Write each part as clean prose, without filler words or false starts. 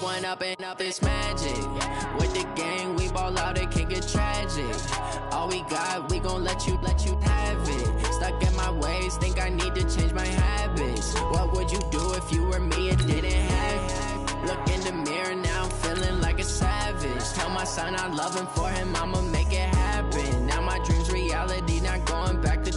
one up and up, it's magic. With the gang, we ball out, it can get tragic. All we got, we gon' let you have it. Stuck in my ways, think I need to change my habits. What would you do if you were me and didn't have it? Look in the mirror, now I'm feeling like a savage. Tell my son I love him, for him I'ma make it happen. Now my dream's reality, not going back to.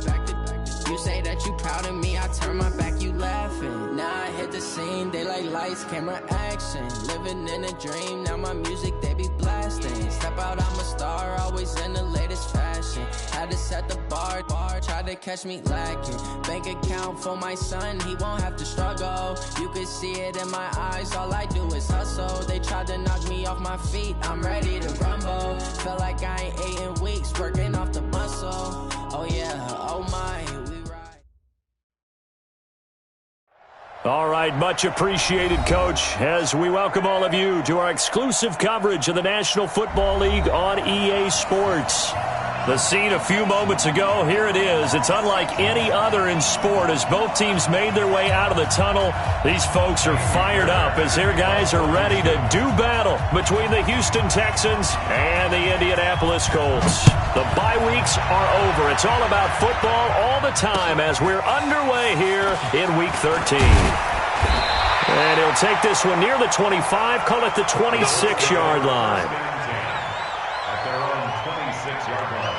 You say that you proud of me, I turn my back, you laughing. Now I hit the scene, they like lights, camera, action. Living in a dream, now my music, they be blasting. Step out, I'm a star, always in the latest fashion. Had to set the bar, try to catch me lacking. Bank account for my son, he won't have to struggle. You can see it in my eyes, all I do is hustle. They tried to knock me off my feet, I'm ready to rumble. Felt like I ain't ate in weeks, working off the muscle. Oh yeah, oh my. All right, much appreciated, Coach, as we welcome all of you to our exclusive coverage of the National Football League on EA Sports. The scene a few moments ago, here it is. It's unlike any other in sport as both teams made their way out of the tunnel. These folks are fired up as their guys are ready to do battle between the Houston Texans and the Indianapolis Colts. The bye weeks are over. It's all about football all the time as we're underway here in Week 13. And he'll take this one near the 25, call it the 26-yard line. At their own 26-yard line.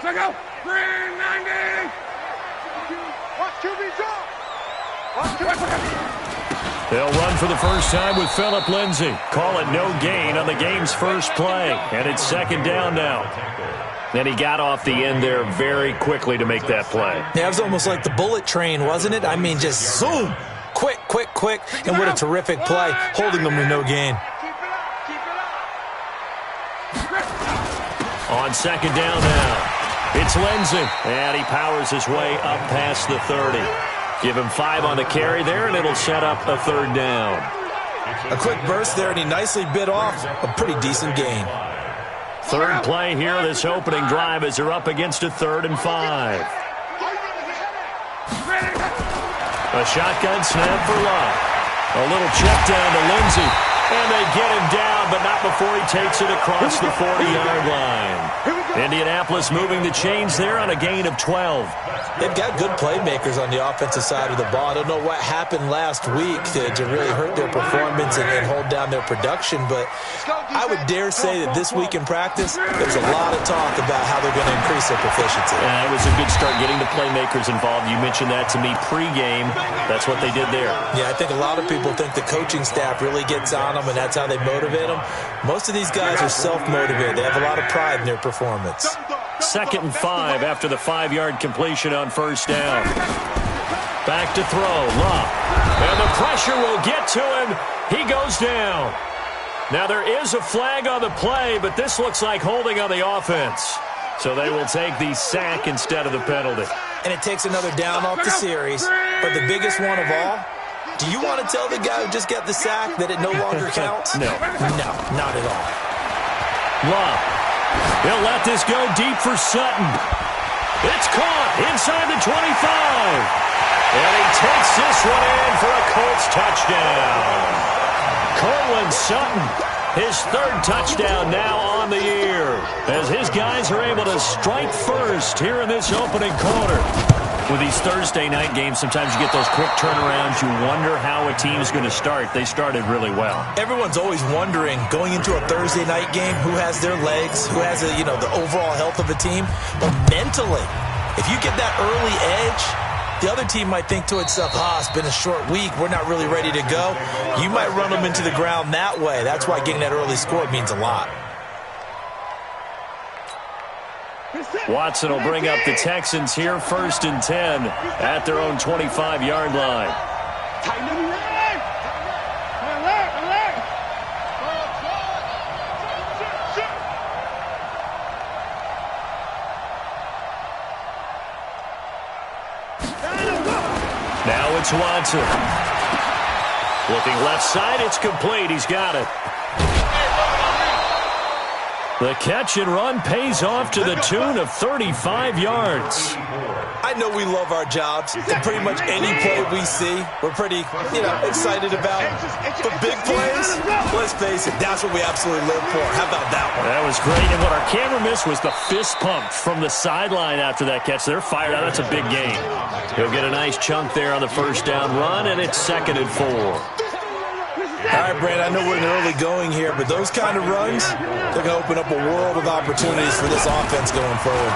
Check out 390. Watch QB drop. Watch QB. They'll run for the first time with Phillip Lindsay. Call it no gain on the game's first play. And it's second down now. And he got off the end there very quickly to make that play. Yeah, it was almost like the bullet train, wasn't it? I mean, just zoom. Quick, quick, quick. And what a terrific play, holding them to no gain. On second down now. It's Lindsay, and he powers his way up past the 30. Give him 5 on the carry there, and it'll set up a third down. A quick burst there, and he nicely bit off a pretty decent gain. Third play here, this opening drive as they're up against a 3rd and 5. A shotgun snap for Love. A little check down to Lindsay, and they get him down, but not before he takes it across the 40-yard line. Indianapolis moving the chains there on a gain of 12. They've got good playmakers on the offensive side of the ball. I don't know what happened last week to really hurt their performance and hold down their production, but I would dare say that this week in practice, there's a lot of talk about how they're going to increase their proficiency. Yeah, it was a good start getting the playmakers involved. You mentioned that to me pregame. That's what they did there. Yeah, I think a lot of people think the coaching staff really gets on them, and that's how they motivate them. Most of these guys are self-motivated. They have a lot of pride in their performance. Second and 5 after the 5-yard completion on first down. Back to throw, Love. And the pressure will get to him. He goes down. Now there is a flag on the play, but this looks like holding on the offense. So they will take the sack instead of the penalty. And it takes another down off the series. But the biggest one of all, do you want to tell the guy who just got the sack that it no longer counts? No. No, not at all. Love. He'll let this go deep for Sutton. It's caught inside the 25. And he takes this one in for a Colts touchdown. Cortland Sutton, his 3rd touchdown now on the year, as his guys are able to strike first here in this opening quarter. With these Thursday night games, sometimes you get those quick turnarounds. You wonder how a team's going to start. They started really well. Everyone's always wondering, going into a Thursday night game, who has their legs, who has the overall health of a team. But mentally, if you get that early edge, the other team might think to itself, it's been a short week. We're not really ready to go. You might run them into the ground that way. That's why getting that early score means a lot. Watson will bring up the Texans here, 1st and 10 at their own 25-yard line. Now it's Watson. Looking left side, it's complete. He's got it. The catch and run pays off to the tune of 35 yards. I know we love our jobs, and pretty much any play we see, we're pretty, excited about. But big plays, let's face it, that's what we absolutely live for. How about that one? That was great, and what our camera missed was the fist pump from the sideline after that catch. They're fired out. That's a big gain. He'll get a nice chunk there on the first down run, and it's 2nd and 4. All right, Brandon, I know we're in early going here, but those kind of runs, they're going to open up a world of opportunities for this offense going forward.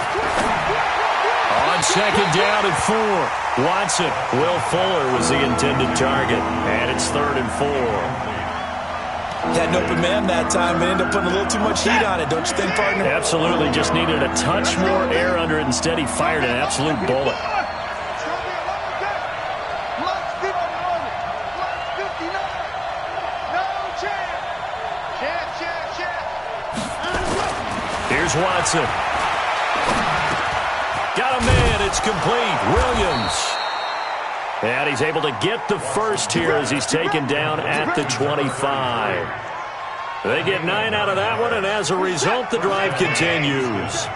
On 2nd down and 4, Watson. Will Fuller was the intended target, and it's 3rd and 4. Had an open man that time and ended up putting a little too much heat on it, don't you think, partner? Absolutely. Just needed a touch more air under it. Instead, he fired an absolute bullet. Here's Watson. Got a man. It's complete. Williams. And he's able to get the first here as he's taken down at the 25. They get 9 out of that one, and as a result, the drive continues.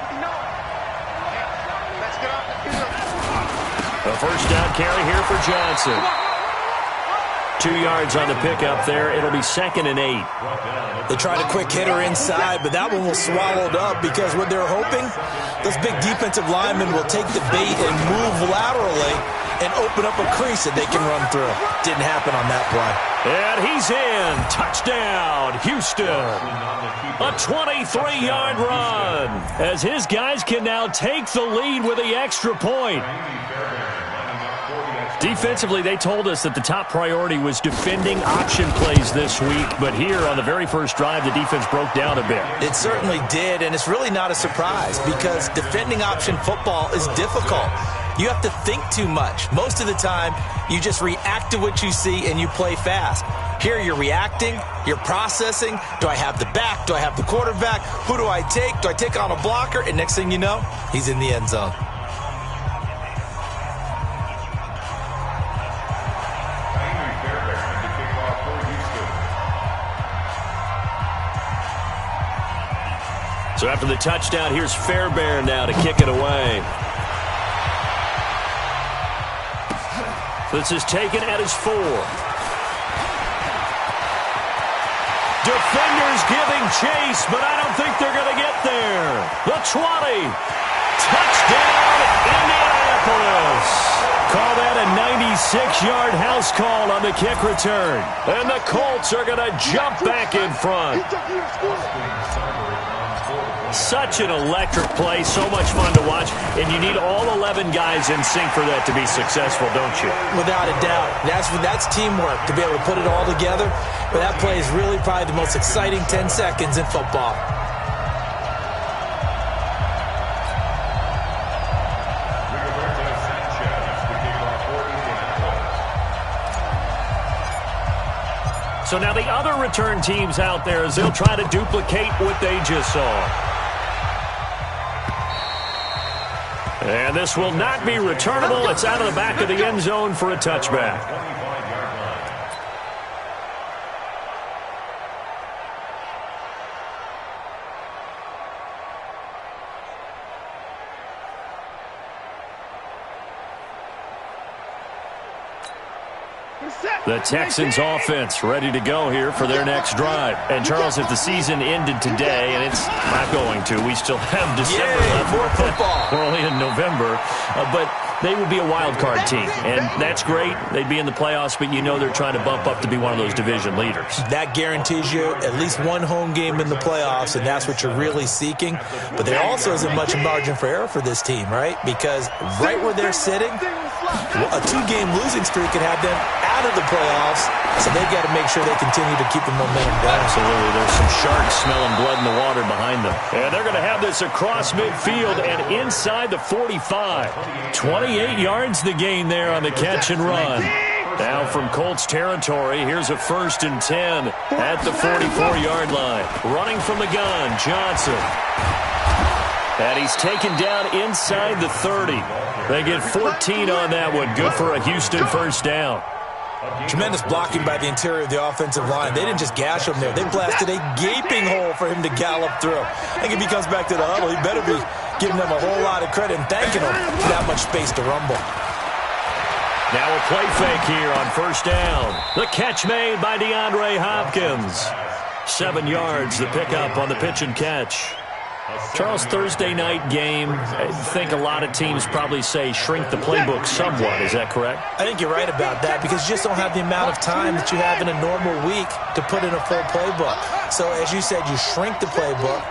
A first down carry here for Johnson. 2 yards on the pickup there. It'll be 2nd and 8. They tried a quick hitter inside, but that one was swallowed up because what they're hoping, those big defensive linemen will take the bait and move laterally and open up a crease that they can run through. Didn't happen on that play. And he's in. Touchdown, Houston. A 23-yard run as his guys can now take the lead with the extra point. Defensively, they told us that the top priority was defending option plays this week, but here on the very first drive, the defense broke down a bit. It certainly did, and it's really not a surprise because defending option football is difficult. You have to think too much. Most of the time, you just react to what you see and you play fast. Here you're reacting, you're processing. Do I have the back? Do I have the quarterback? Who do I take? Do I take on a blocker? And next thing you know, he's in the end zone. So after the touchdown, here's Fairbairn now to kick it away. This is taken at his 4. Defenders giving chase, but I don't think they're going to get there. The 20. Touchdown, Indianapolis. Call that a 96-yard house call on the kick return. And the Colts are going to jump back in front. Such an electric play, so much fun to watch, and you need all 11 guys in sync for that to be successful, don't you? Without a doubt. That's teamwork, to be able to put it all together. But that play is really probably the most exciting 10 seconds in football. So now the other return teams out there, as they'll try to duplicate what they just saw. And this will not be returnable. It's out of the back of the end zone for a touchback. The Texans offense ready to go here for their next drive. And, Charles, if the season ended today, and it's not going to, we still have December left. More football. We're only in November. But they would be a wild card team, and that's great. They'd be in the playoffs, but you know they're trying to bump up to be one of those division leaders. That guarantees you at least one home game in the playoffs, and that's what you're really seeking. But there also isn't much margin for error for this team, right? Because right where they're sitting, a 2-game losing streak could have them out of the playoffs, so they've got to make sure they continue to keep the momentum going. Absolutely. There's some sharks smelling blood in the water behind them. And they're going to have this across midfield and inside the 45. 28 yards the gain there on the catch and run. Now from Colts territory, here's a 1st and 10 at the 44-yard line. Running from the gun, Johnson. And he's taken down inside the 30. They get 14 on that one. Good for a Houston first down. Tremendous blocking by the interior of the offensive line. They didn't just gash him there. They blasted a gaping hole for him to gallop through. I think if he comes back to the huddle, he better be giving them a whole lot of credit and thanking them for that much space to rumble. Now a play fake here on first down. The catch made by DeAndre Hopkins. 7 yards, the pickup on the pitch and catch. Charles, Thursday night game, I think a lot of teams probably say shrink the playbook somewhat. Is that correct? I think you're right about that because you just don't have the amount of time that you have in a normal week to put in a full playbook. So as you said, you shrink the playbook,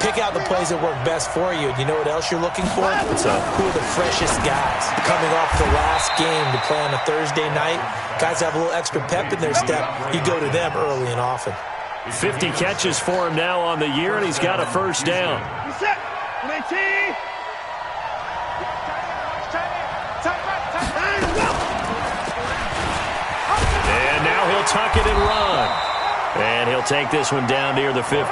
pick out the plays that work best for you. You know what else you're looking for? Who are the freshest guys coming off the last game to play on a Thursday night? Guys have a little extra pep in their step. You go to them early and often. 50 catches for him now on the year, and he's got a first down. And now he'll tuck it and run. And he'll take this one down near the 15.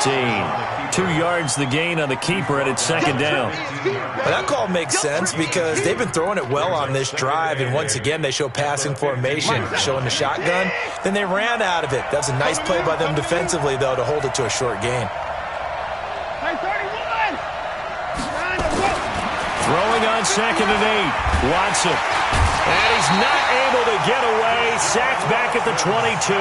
2 yards the gain on the keeper, and it's 2nd down. Well, that call makes sense because they've been throwing it well on this drive, and once again they show passing formation, showing the shotgun. Then they ran out of it. That was a nice play by them defensively, though, to hold it to a short gain. Throwing on 2nd and 8. Watson. And he's not able to get away. Sacked back at the 22.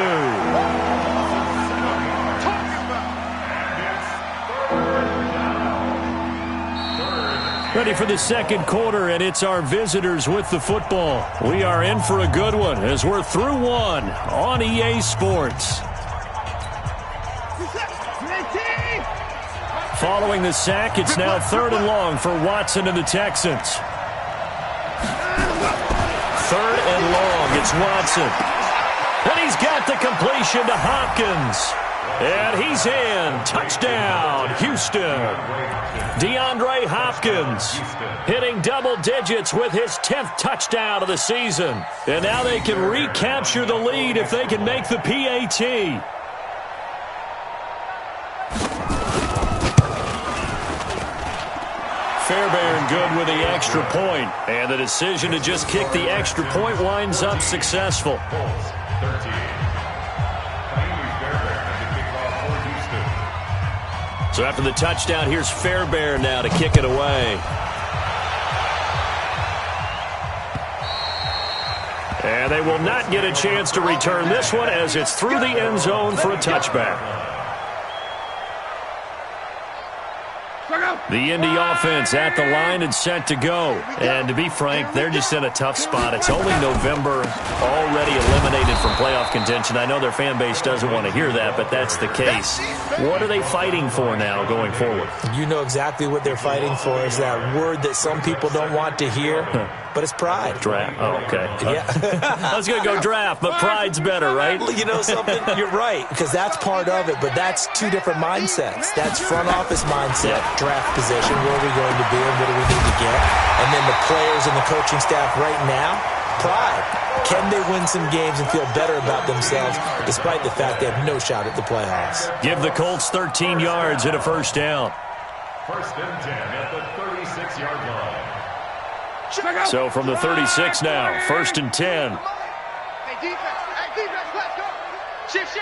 Ready for the second quarter, and it's our visitors with the football. We are in for a good one as we're through one on EA Sports. Following the sack, it's now 3rd and long for Watson and the Texans. 3rd and long, it's Watson. And he's got the completion to Hopkins. And he's in. Touchdown, Houston. DeAndre Hopkins hitting double digits with his 10th touchdown of the season. And now they can recapture the lead if they can make the PAT. Fairbairn good with the extra point. And the decision to just kick the extra point winds up successful. So after the touchdown, here's Fairbairn now to kick it away. And they will not get a chance to return this one as it's through the end zone for a touchback. The Indy offense at the line and set to go. And to be frank, they're just in a tough spot. It's only November, already eliminated from playoff contention. I know their fan base doesn't want to hear that, but that's the case. What are they fighting for now going forward? You know exactly what they're fighting for is that word that some people don't want to hear, but it's pride. Draft. Oh, okay. Yeah. I was going to go draft, but pride's better, right? You know something? You're right, because that's part of it, but that's two different mindsets. That's front office mindset, draft position, where are we going to be and what do we need to get? And then the players and the coaching staff right now, pride. Can they win some games and feel better about themselves despite the fact they have no shot at the playoffs? Give the Colts 13 yards and a first down. 1st and 10 at the 36-yard line. So from the 36 now, 1st and 10. Hey, defense, let's go. Shift.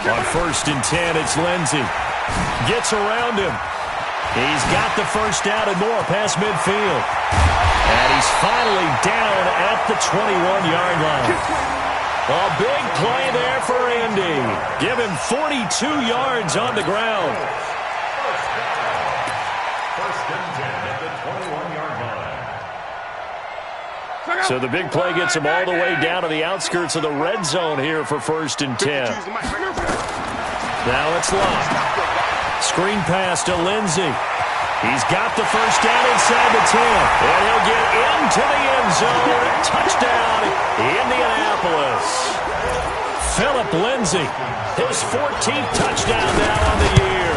On 1st and 10, it's Lindsey. Gets around him. He's got the first down and more past midfield. And he's finally down at the 21-yard line. A big play there for Indy. Give him 42 yards on the ground. First and 10 at the 21-yard line. So the big play gets him all the way down to the outskirts of the red zone here for first and 10. Now it's locked. Screen pass to Lindsey. He's got the first down inside the 10. And he'll get into the end zone. Touchdown, Indianapolis. Philip Lindsey, his 14th touchdown now on the year.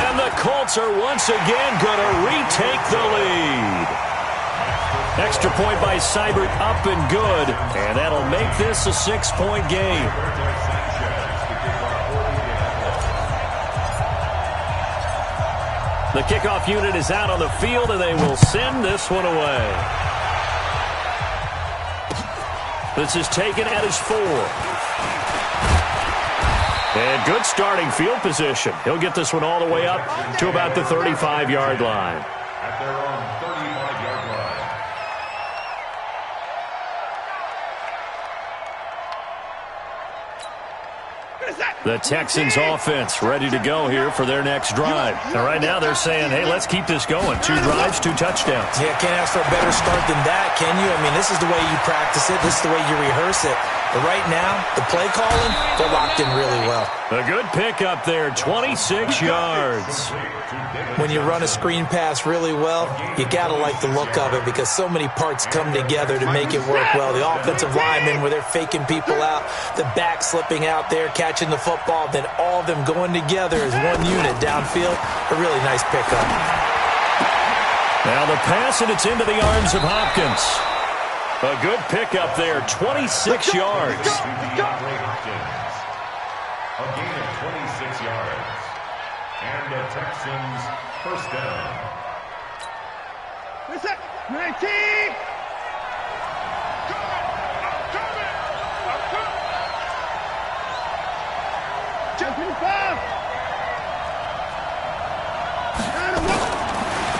And the Colts are once again going to retake the lead. Extra point by Seibert, up and good. And that'll make this a 6-point game. The kickoff unit is out on the field, and they will send this one away. This is taken at his 4. And good starting field position. He'll get this one all the way up to about the 35-yard line. At their own 35-yard line. The Texans offense ready to go here for their next drive. And right now they're saying, hey, let's keep this going. 2 drives, 2 touchdowns. Yeah, can't ask for a better start than that, can you? I mean, this is the way you practice it. This is the way you rehearse it. But right now, the play calling, they're locked in really well. A good pickup there, 26 yards. When you run a screen pass really well, you got to like the look of it because so many parts come together to make it work well. The offensive linemen, where they're faking people out, the back slipping out there, catching the football, then all of them going together as one unit downfield. A really nice pickup. Now the pass, and it's into the arms of Hopkins. A good pickup there, 26 yards. A gain of 26 yards. And the Texans first down. 19!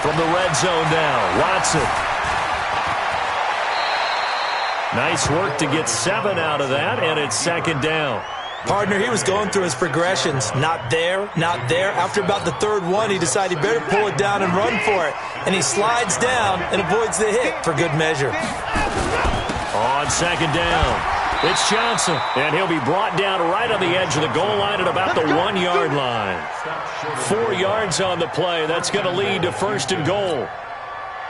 From the red zone now, Watson. Nice work to get 7 out of that, and it's second down. Partner, he was going through his progressions. Not there, not there. After about the third one, he decided he better pull it down and run for it. And he slides down and avoids the hit for good measure. On second down, it's Johnson, and he'll be brought down right on the edge of the goal line at about the 1-yard line. 4 yards on the play. That's going to lead to first and goal.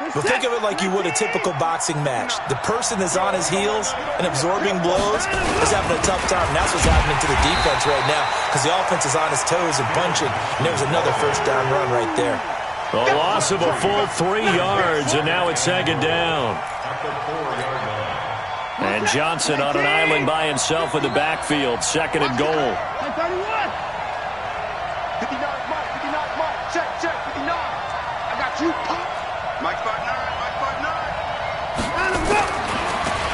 But think of it like you would a typical boxing match. The person is on his heels and absorbing blows is having a tough time. And that's what's happening to the defense right now because the offense is on his toes and punching. And there was another first down run right there. A loss of a full 3 yards, and now it's second down. And Johnson on an island by himself in the backfield. Second and goal. 59, Mike. Check, 59. I got you. Mike 5'9", Mike 5'9".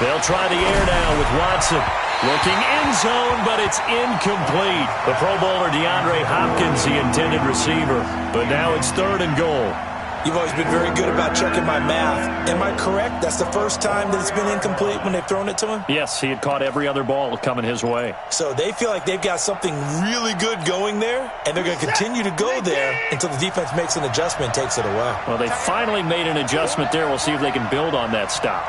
They'll try the air now with Watson. Looking end zone, but it's incomplete. The Pro Bowler DeAndre Hopkins, the intended receiver. But now it's third and goal. You've always been very good about checking my math. Am I correct? That's the first time that it's been incomplete when they've thrown it to him? Yes, he had caught every other ball coming his way. So they feel like they've got something really good going there, and they're going to continue to go there until the defense makes an adjustment and takes it away. Well, they finally made an adjustment there. We'll see if they can build on that stop.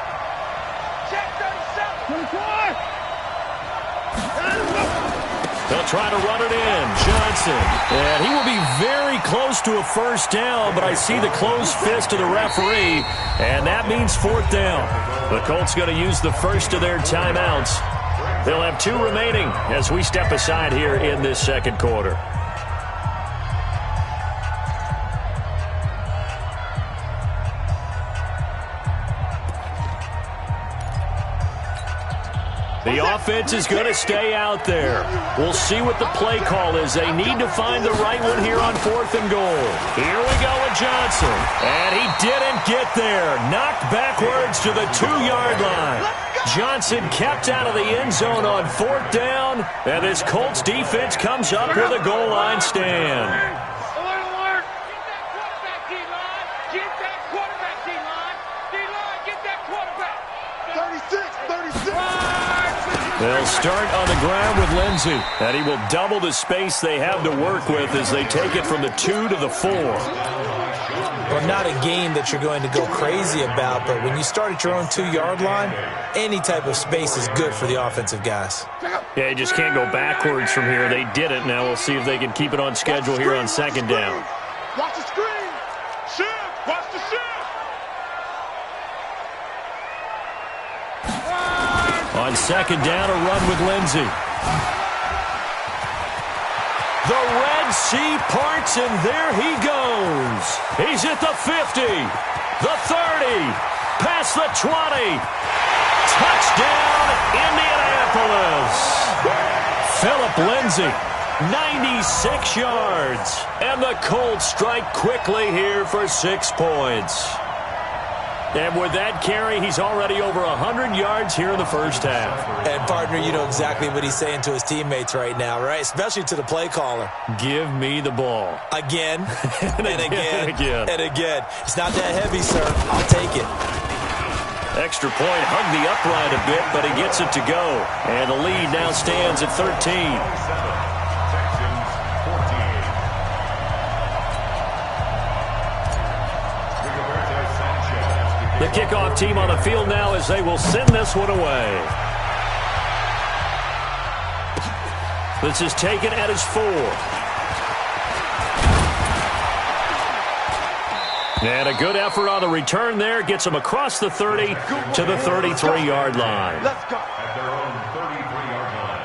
They'll try to run it in. Johnson. And he will be very close to a first down, but I see the closed fist of the referee, and that means fourth down. The Colts going to use the first of their timeouts. They'll have 2 remaining as we step aside here in this second quarter. The offense is going to stay out there. We'll see what the play call is. They need to find the right one here on fourth and goal. Here we go with Johnson. And he didn't get there. Knocked backwards to the 2-yard line. Johnson kept out of the end zone on fourth down. And this Colts defense comes up with a goal line stand. They'll start on the ground with Lindsey, and he will double the space they have to work with as they take it from the 2 to the 4. Well, not a game that you're going to go crazy about, but when you start at your own 2-yard line, any type of space is good for the offensive guys. Yeah, you just can't go backwards from here. They did it. Now we'll see if they can keep it on schedule here on second down. Watch the screen. Shift. Watch the shift. On second down, a run with Lindsey. The Red Sea parts, and there he goes. He's at the 50, the 30, past the 20. Touchdown, Indianapolis. Philip Lindsey, 96 yards. And the Colts strike quickly here for 6 points. And with that carry, he's already over 100 yards here in the first half. And, partner, you know exactly what he's saying to his teammates right now, right? Especially to the play caller. Give me the ball. Again, and again, and again. It's not that heavy, sir. I'll take it. Extra point, hugged the upright a bit, but he gets it to go. And the lead now stands at 13. The kickoff team on the field now as they will send this one away. This is taken at his 4. And a good effort on the return there. Gets him across the 30 to the 33-yard line. Let's go. At their own 33-yard line.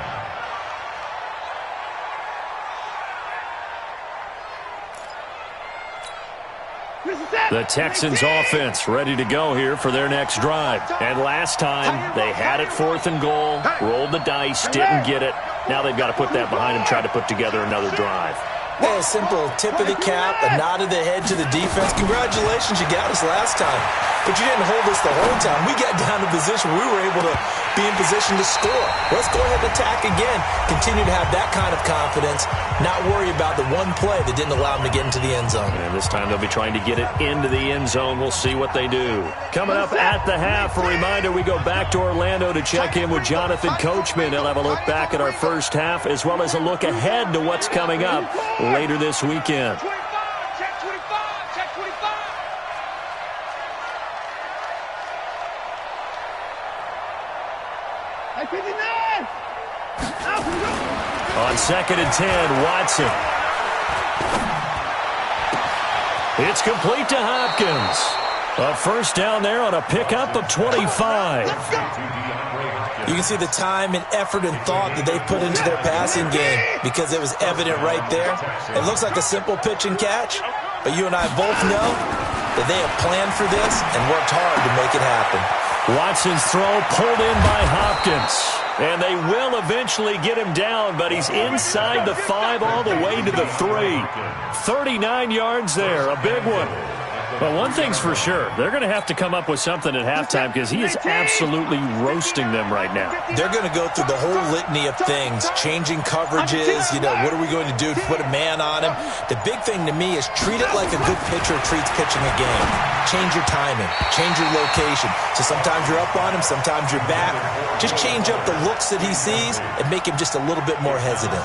The Texans offense ready to go here for their next drive. And last time, they had it 4th and goal, rolled the dice, didn't get it. Now they've got to put that behind them, try to put together another drive. Hey, a simple tip of the cap, a nod of the head to the defense. Congratulations, you got us last time. But you didn't hold us the whole time. We got down to position we were able to be in position to score. Let's go ahead and attack again. Continue to have that kind of confidence, not worry about the one play that didn't allow them to get into the end zone. And this time they'll be trying to get it into the end zone. We'll see what they do. Coming up at the half, a reminder, we go back to Orlando to check in with Jonathan Coachman. He'll have a look back at our first half as well as a look ahead to what's coming up later this weekend. On 2nd and 10, Watson. It's complete to Hopkins. A first down there on a pickup of 25. You can see the time and effort and thought that they put into their passing game because it was evident right there. It looks like a simple pitch and catch, but you and I both know that they have planned for this and worked hard to make it happen. Watson's throw pulled in by Hopkins. And they will eventually get him down, but he's inside the 5 all the way to the 3. 39 yards there, a big one. But one thing's for sure, they're going to have to come up with something at halftime because he is absolutely roasting them right now. They're going to go through the whole litany of things, changing coverages, what are we going to do to put a man on him? The big thing to me is treat it like a good pitcher treats pitching a game. Change your timing, change your location. So sometimes you're up on him, sometimes you're back. Just change up the looks that he sees and make him just a little bit more hesitant.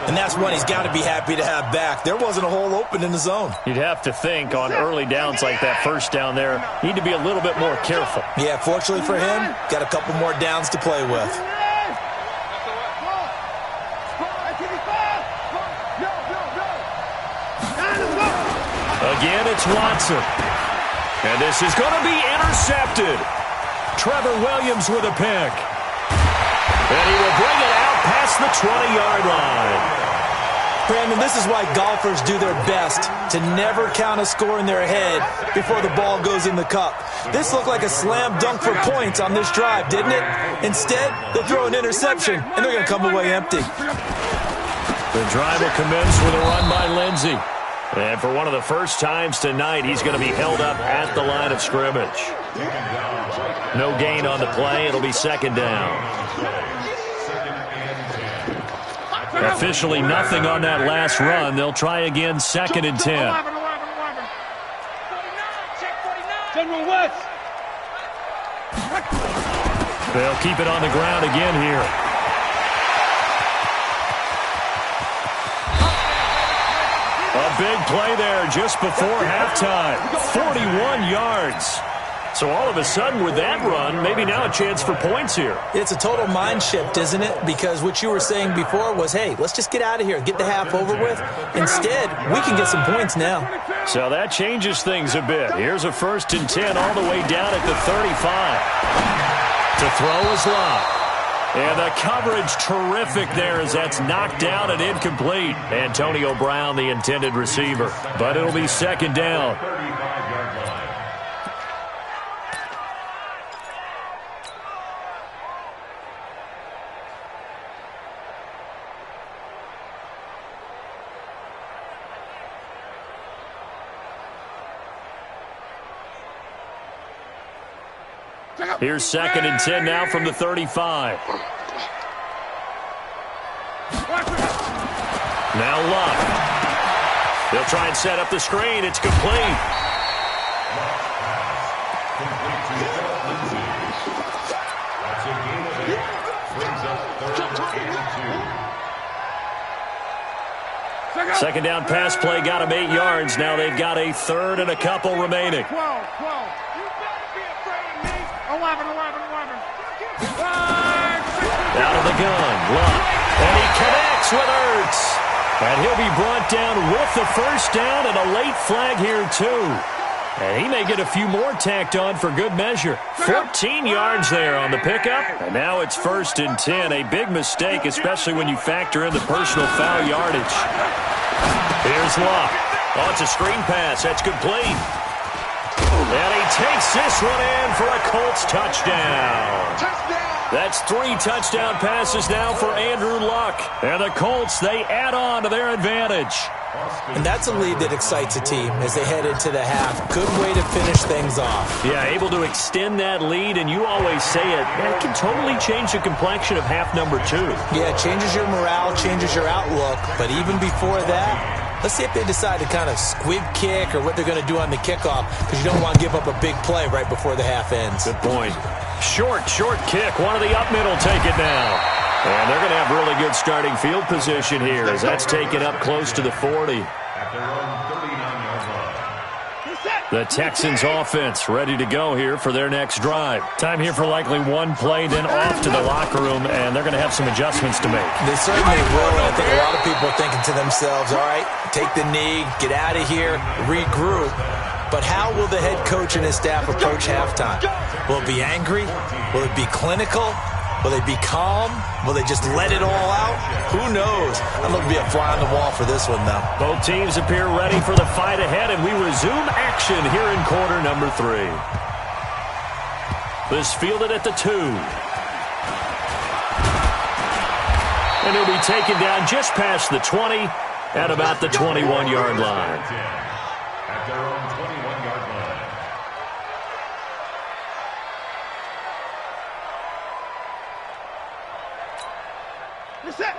And that's one he's got to be happy to have back. There wasn't a hole open in the zone. You'd have to think on early downs like that first down there, need to be a little bit more careful. Yeah, fortunately for him, got a couple more downs to play with. Again, it's Watson. And this is going to be intercepted. Trevor Williams with a pick. And he will bring it out past the 20-yard line. Brandon, this is why golfers do their best to never count a score in their head before the ball goes in the cup. This looked like a slam dunk for points on this drive, didn't it? Instead, they'll throw an interception, and they're going to come away empty. The drive will commence with a run by Lindsey. And for one of the first times tonight, he's going to be held up at the line of scrimmage. No gain on the play. It'll be second down. Officially nothing on that last run. They'll try again, 2nd and 10. They'll keep it on the ground again here. A big play there just before halftime. 41 yards. So all of a sudden with that run, maybe now a chance for points here. It's a total mind shift, isn't it? Because what you were saying before was, hey, let's just get out of here, get the half over with. Instead, we can get some points now. So that changes things a bit. Here's a 1st and 10 all the way down at the 35. To throw is Love. And the coverage terrific there as that's knocked down and incomplete. Antonio Brown, the intended receiver. But it'll be 2nd down. Here's 2nd and 10 now from the 35. Now Luck. They'll try and set up the screen. It's complete. Second down pass play got him 8 yards. Now they've got a 3rd and a couple remaining. 11. Out of the gun, Luck. And he connects with Ertz. And he'll be brought down with the 1st down and a late flag here, too. And he may get a few more tacked on for good measure. 14 yards there on the pickup. And now it's 1st and 10. A big mistake, especially when you factor in the personal foul yardage. Here's Luck. Oh, it's a screen pass. That's complete. And he takes this one in for a Colts touchdown. That's 3 touchdown passes now for Andrew Luck. And the Colts, they add on to their advantage. And that's a lead that excites a team as they head into the half. Good way to finish things off. Yeah, able to extend that lead, and you always say it, it can totally change the complexion of half number 2. Yeah, it changes your morale, changes your outlook. But even before that, let's see if they decide to kind of squib kick or what they're going to do on the kickoff, because you don't want to give up a big play right before the half ends. Good point. Short kick. One of the up middle take it now. And they're going to have really good starting field position here as that's taken up close to the 40. The Texans offense ready to go here for their next drive. Time here for likely one play, then off to the locker room, and they're going to have some adjustments to make. They certainly will. I think a lot of people are thinking to themselves, all right, take the knee, get out of here, regroup. But how will the head coach and his staff approach halftime? Will it be angry? Will it be clinical? Will they be calm? Will they just let it all out? Who knows? I'm going to be a fly on the wall for this one, though. Both teams appear ready for the fight ahead, and we resume action here in quarter number 3. This fielded at the 2. And he'll be taken down just past the 20 at about the 21-yard line. At their own 21-yard line.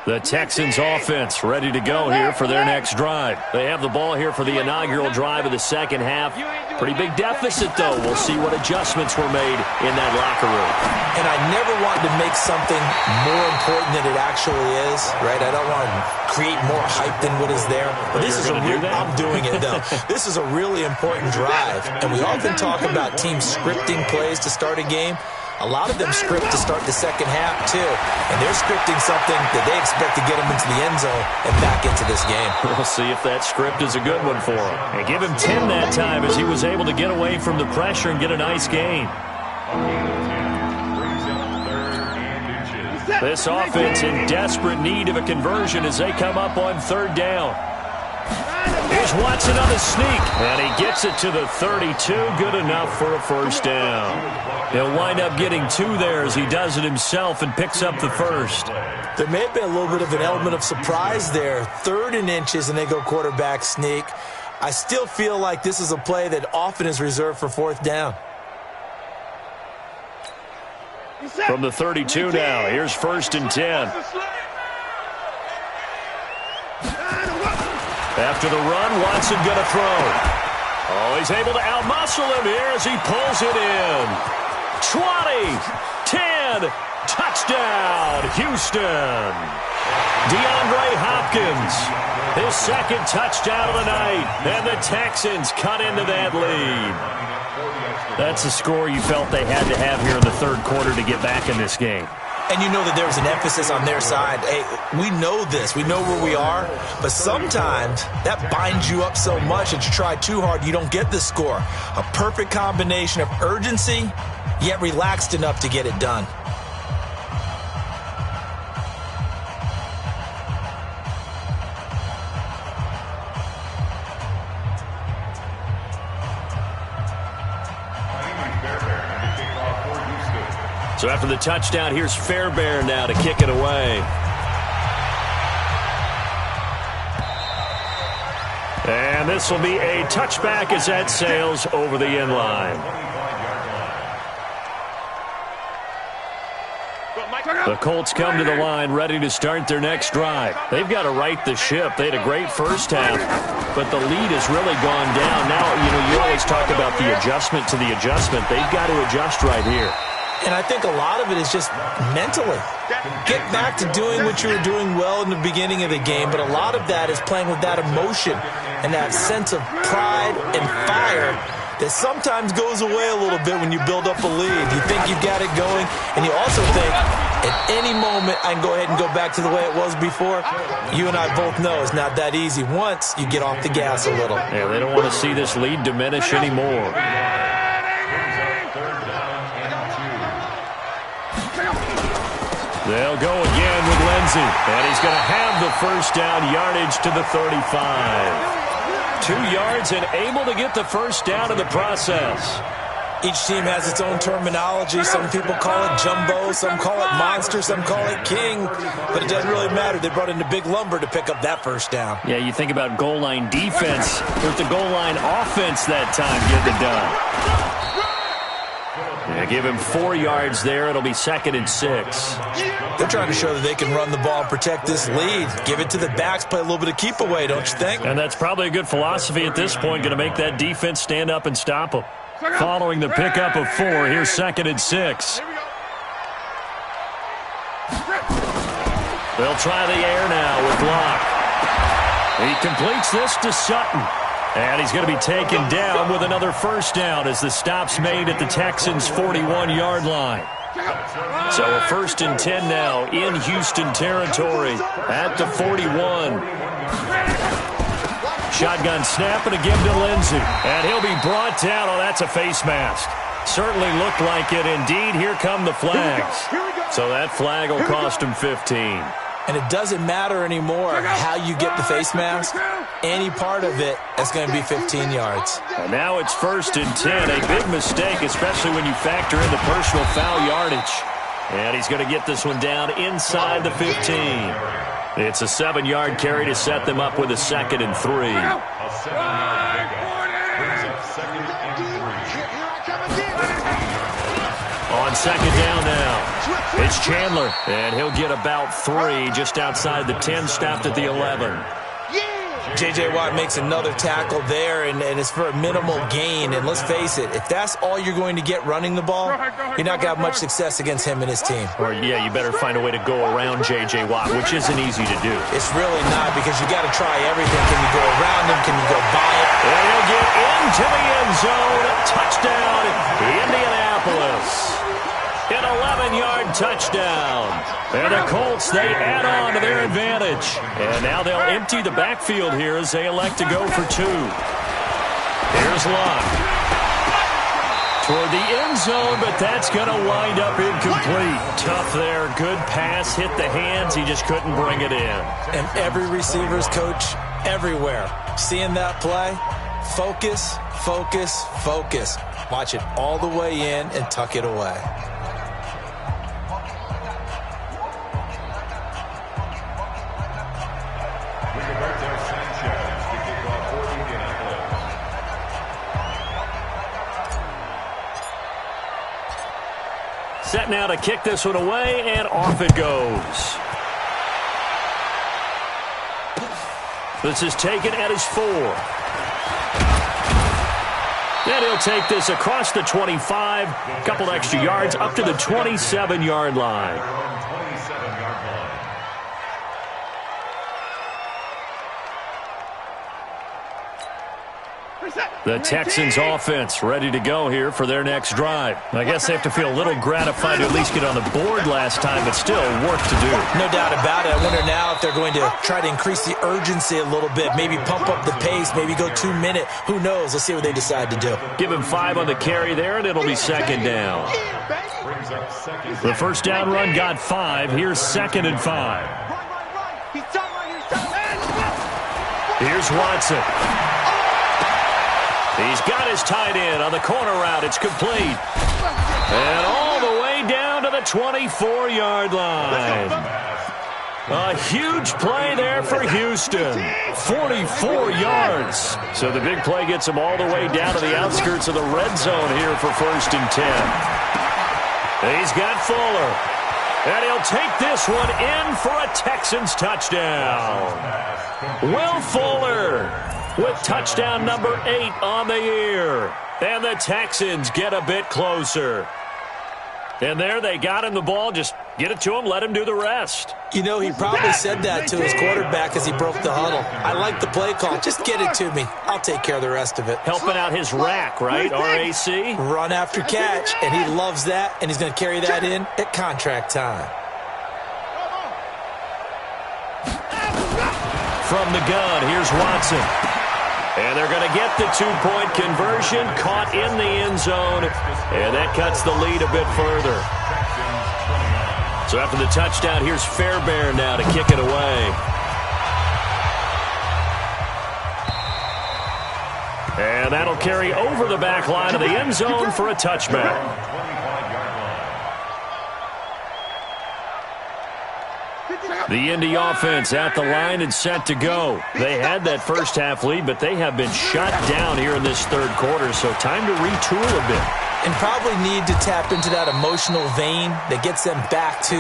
The Texans offense ready to go here for their next drive. They have the ball here for the inaugural drive of the second half. Pretty big deficit, though. We'll see what adjustments were made in that locker room. And I never wanted to make something more important than it actually is, right? I don't want to create more hype than what is there. But this is I'm doing it, though. This is a really important drive. And we often talk about teams scripting plays to start a game. A lot of them script to start the second half, too. And they're scripting something that they expect to get them into the end zone and back into this game. We'll see if that script is a good one for him. And give him 10 that time as he was able to get away from the pressure and get a nice gain. This offense in desperate need of a conversion as they come up on 3rd down. Here's Watson on the sneak, and he gets it to the 32. Good enough for a 1st down. He'll wind up getting 2 there as he does it himself and picks up the 1st. There may have been a little bit of an element of surprise there. 3rd and inches, and they go quarterback sneak. I still feel like this is a play that often is reserved for 4th down. From the 32 now, here's 1st and 10. After the run, Watson going to throw. Oh, he's able to outmuscle him here as he pulls it in. 20, 10, again. Touchdown, Houston. DeAndre Hopkins, his second touchdown of the night, and the Texans cut into that lead. That's a score you felt they had to have here in the third quarter to get back in this game. And you know that there was an emphasis on their side. Hey, we know this. We know where we are. But sometimes that binds you up so much that you try too hard, you don't get the score. A perfect combination of urgency, yet relaxed enough to get it done. So after the touchdown, here's Fairbairn now to kick it away. And this will be a touchback as that sails over the end line. The Colts come to the line ready to start their next drive. They've got to right the ship. They had a great first half, but the lead has really gone down. Now, you always talk about the adjustment to the adjustment. They've got to adjust right here. And I think a lot of it is just mentally. Get back to doing what you were doing well in the beginning of the game, but a lot of that is playing with that emotion and that sense of pride and fire that sometimes goes away a little bit when you build up a lead. You think you've got it going, and you also think at any moment I can go ahead and go back to the way it was before. You and I both know it's not that easy once you get off the gas a little. Yeah, they don't want to see this lead diminish anymore. They'll go again with Lindsey, and he's going to have the first down yardage to the 35. 2 yards and able to get the first down in the process. Each team has its own terminology. Some people call it jumbo, some call it monster, some call it king. But it doesn't really matter. They brought in the big lumber to pick up that first down. Yeah, you think about goal line defense. With the goal line offense that time getting it done. Yeah, give him 4 yards there. It'll be 2nd and 6. They're trying to show that they can run the ball and protect this lead. Give it to the backs, play a little bit of keep away, don't you think? And that's probably a good philosophy at this point. Going to make that defense stand up and stop them. Following the pickup of 4, here's 2nd and 6. They'll try the air now with Locke. He completes this to Sutton. And he's going to be taken down with another first down as the stop's made at the Texans' 41-yard line. So a 1st and 10 now in Houston territory at the 41. Shotgun snap and a give to Lindsey. And he'll be brought down. Oh, that's a face mask. Certainly looked like it. Indeed, here come the flags. So that flag will cost him 15. And it doesn't matter anymore how you get the face mask. Any part of it is going to be 15 yards. And now it's 1st and 10. A big mistake, especially when you factor in the personal foul yardage. And he's going to get this one down inside the 15. It's a 7-yard carry to set them up with a 2nd and 3. A 7-yard pickup brings up 2nd and 3. On 2nd down now. It's Chandler, and he'll get about 3 just outside the 10, stopped at the 11. J.J. Watt makes another tackle there, and it's for a minimal gain. And let's face it, if that's all you're going to get running the ball, you're not going to have much success against him and his team. Or, yeah, you better find a way to go around J.J. Watt, which isn't easy to do. It's really not, because you got to try everything. Can you go around him? Can you go by it? And he'll get into the end zone. Touchdown, Indianapolis. An 11-yard touchdown. And the Colts, they add on to their advantage. And now they'll empty the backfield here as they elect to go for 2. Here's Locke. Toward the end zone, but that's going to wind up incomplete. Tough there. Good pass. Hit the hands. He just couldn't bring it in. And every receiver's coach everywhere. Seeing that play, focus, focus, focus. Watch it all the way in and tuck it away. Set now to kick this one away, and off it goes. This is taken at his 4. And he'll take this across the 25, a couple extra yards, up to the 27-yard line. The Texans offense ready to go here for their next drive. I guess they have to feel a little gratified to at least get on the board last time, but still work to do. No doubt about it. I wonder now if they're going to try to increase the urgency a little bit, maybe pump up the pace, maybe go 2 minute. Who knows? Let's see what they decide to do. Give him 5 on the carry there, and it'll be second down. The first down run got 5. Here's 2nd and 5. Here's Watson. He's got his tight end on the corner route. It's complete. And all the way down to the 24-yard line. A huge play there for Houston. 44 yards. So the big play gets him all the way down to the outskirts of the red zone here for 1st and 10. He's got Fuller. And he'll take this one in for a Texans touchdown. Will Fuller with touchdown number 8 on the year. And the Texans get a bit closer. And there they got him the ball. Just get it to him, let him do the rest. You know, he probably said that to his quarterback as he broke the huddle. I like the play call. Just get it to me. I'll take care of the rest of it. Helping out his rack, right? RAC? Run after catch, and he loves that, and he's going to carry that in at contract time. From the gun, here's Watson. And they're going to get the 2-point conversion, caught in the end zone, and that cuts the lead a bit further. So after the touchdown, here's Fairbairn now to kick it away. And that'll carry over the back line of the end zone for a touchback. The Indy offense at the line and set to go. They had that first half lead, but they have been shut down here in this third quarter, so time to retool a bit. And probably need to tap into that emotional vein that gets them back to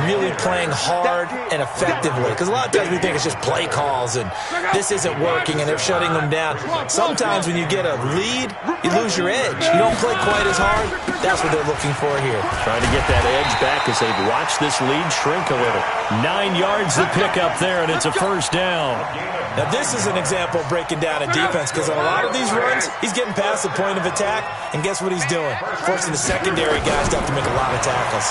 really playing hard and effectively. Because a lot of times we think it's just play calls and this isn't working and they're shutting them down. Sometimes when you get a lead, you lose your edge. You don't play quite as hard. That's what they're looking for here. Trying to get that edge back as they've watched this lead shrink a little. 9 yards to pick up there, and it's a first down. Now this is an example of breaking down a defense, because on a lot of these runs, he's getting past the point of attack, and guess what he's doing? Forcing the secondary guys to have to make a lot of tackles.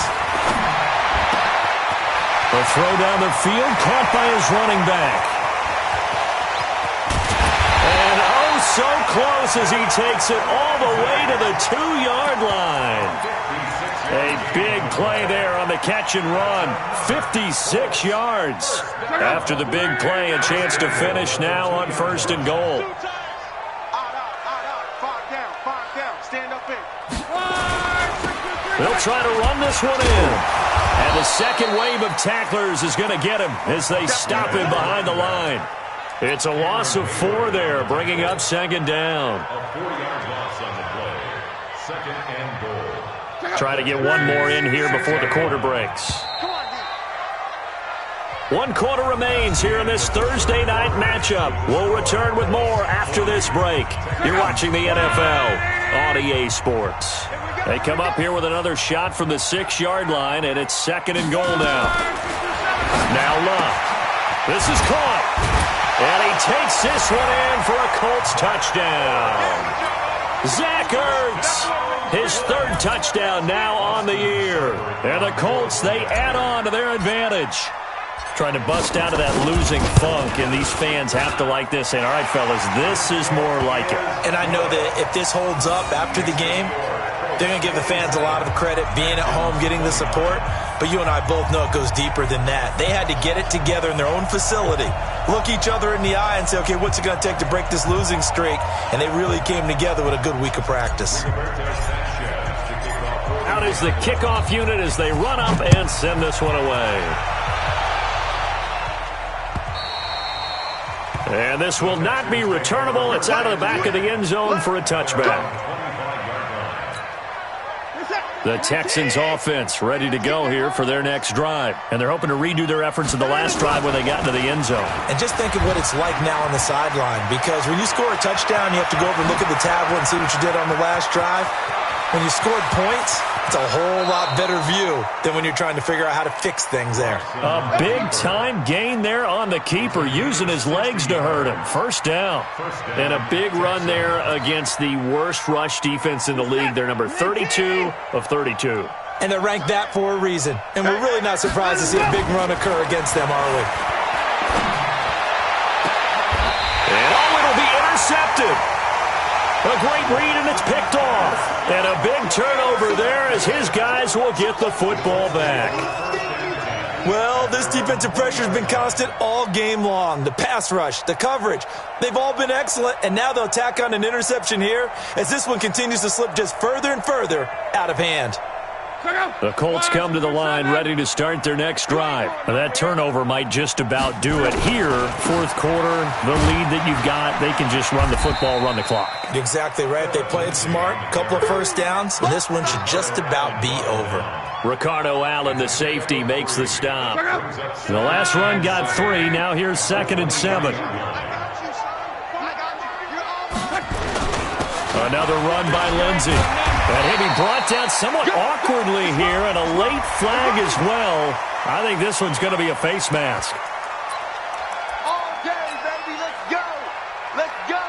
The throw down the field, caught by his running back. And oh, so close as he takes it all the way to the 2-yard line. A big play there on the catch and run. 56 yards. After the big play, a chance to finish now on 1st and goal. They'll try to run this one in. And the second wave of tacklers is going to get him as they stop him behind the line. It's a loss of 4 there, bringing up 2nd down. A 4-yard loss on the play. 2nd and goal. Try to get one more in here before the quarter breaks. 1 quarter remains here in this Thursday night matchup. We'll return with more after this break. You're watching the NFL on EA Sports. They come up here with another shot from the 6-yard line, and it's 2nd and goal now. Now Love. This is caught. And he takes this one in for a Colts touchdown. Zach Ertz, his 3rd touchdown now on the year. And the Colts, they add on to their advantage. Trying to bust out of that losing funk, and these fans have to like this. And all right, fellas, this is more like it. And I know that if this holds up after the game, they're going to give the fans a lot of credit, being at home, getting the support. But you and I both know it goes deeper than that. They had to get it together in their own facility, look each other in the eye and say, okay, what's it going to take to break this losing streak? And they really came together with a good week of practice. Out is the kickoff unit as they run up and send this one away. And this will not be returnable. It's out of the back of the end zone for a touchback. The Texans offense ready to go here for their next drive. And they're hoping to redo their efforts in the last drive when they got into the end zone. And just think of what it's like now on the sideline, because when you score a touchdown, you have to go over and look at the tablet and see what you did on the last drive. When you scored points, it's a whole lot better view than when you're trying to figure out how to fix things there. A big-time gain there on the keeper, using his legs to hurt him. First down. And a big run there against the worst rush defense in the league. They're number 32 of 32. And they're ranked that for a reason. And we're really not surprised to see a big run occur against them, are we? And it'll be intercepted. A great read, and it's picked off. And a big turnover there as his guys will get the football back. Well, this defensive pressure has been constant all game long. The pass rush, the coverage, they've all been excellent, and now they'll tack on an interception here as this one continues to slip just further and further out of hand. The Colts come to the line ready to start their next drive. That turnover might just about do it here. Fourth quarter, the lead that you've got, they can just run the football, run the clock. Exactly right. They played smart, couple of first downs, and this one should just about be over. Ricardo Allen, the safety, makes the stop. The last run got 3. Now here's 2nd and 7. Another run by Lindsey. And he'll be brought down somewhat awkwardly here, and a late flag as well. I think this one's going to be a face mask. All day, baby. Let's go. Let's go.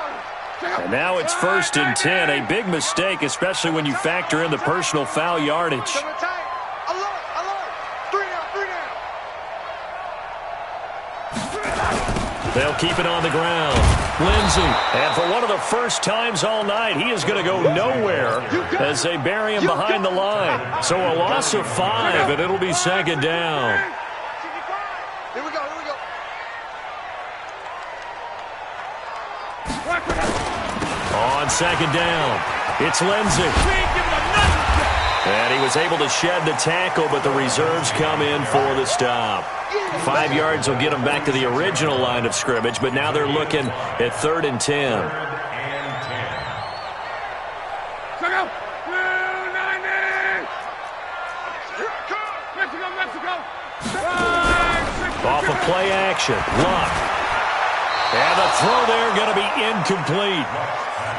And now it's 1st and 10. A big mistake, especially when you factor in the personal foul yardage. Alert, alert. 3 down, 3 down. They'll keep it on the ground. Lindsey, and for one of the first times all night, he is going to go nowhere as they bury him behind the line. So a loss of 5, and it'll be 2nd down. Here we go, here we go. On 2nd down, it's Lindsey. And he was able to shed the tackle, but the reserves come in for the stop. 5 yards will get them back to the original line of scrimmage, but now they're looking at 3rd and 10. Off of play action, Luck. And the throw there going to be incomplete.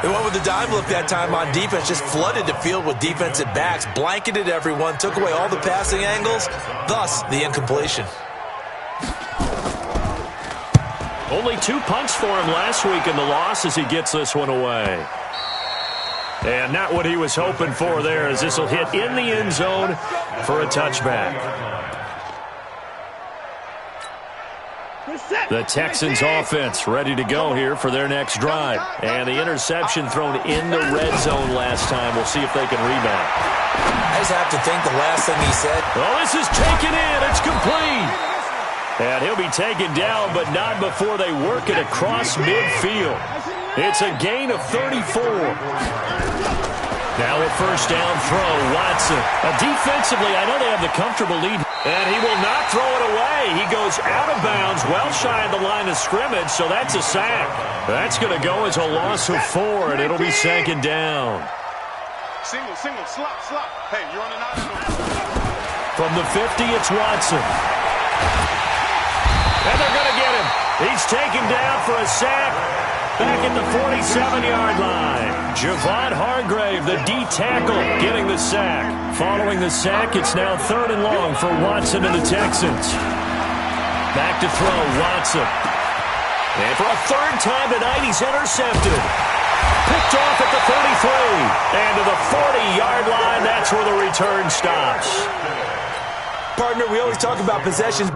They went with the dime look that time on defense, just flooded the field with defensive backs, blanketed everyone, took away all the passing angles, thus the incompletion. Only 2 punts for him last week in the loss as he gets this one away. And not what he was hoping for there, as this will hit in the end zone for a touchback. The Texans offense ready to go here for their next drive. And the interception thrown in the red zone last time. We'll see if they can rebound. I just have to think the last thing he said. Oh, this is taken in. It's complete. And he'll be taken down, but not before they work it across midfield. It's a gain of 34. Now a first down throw, Watson. Defensively, I know they have the comfortable lead. And he will not throw it away. He goes out of bounds, well shy of the line of scrimmage, so that's a sack. That's going to go as a loss of 4, and it'll be 2nd down. Single, slop, slop. Hey, you're on an option. From the 50, it's Watson. And they're going to get him. He's taken down for a sack back at the 47-yard line. Javon Hargrave, the D tackle, getting the sack. Following the sack, it's now 3rd and long for Watson and the Texans. Back to throw, Watson. And for a 3rd time tonight, he's intercepted. Picked off at the 33. And to the 40-yard line, that's where the return stops. Partner, we always talk about possessions.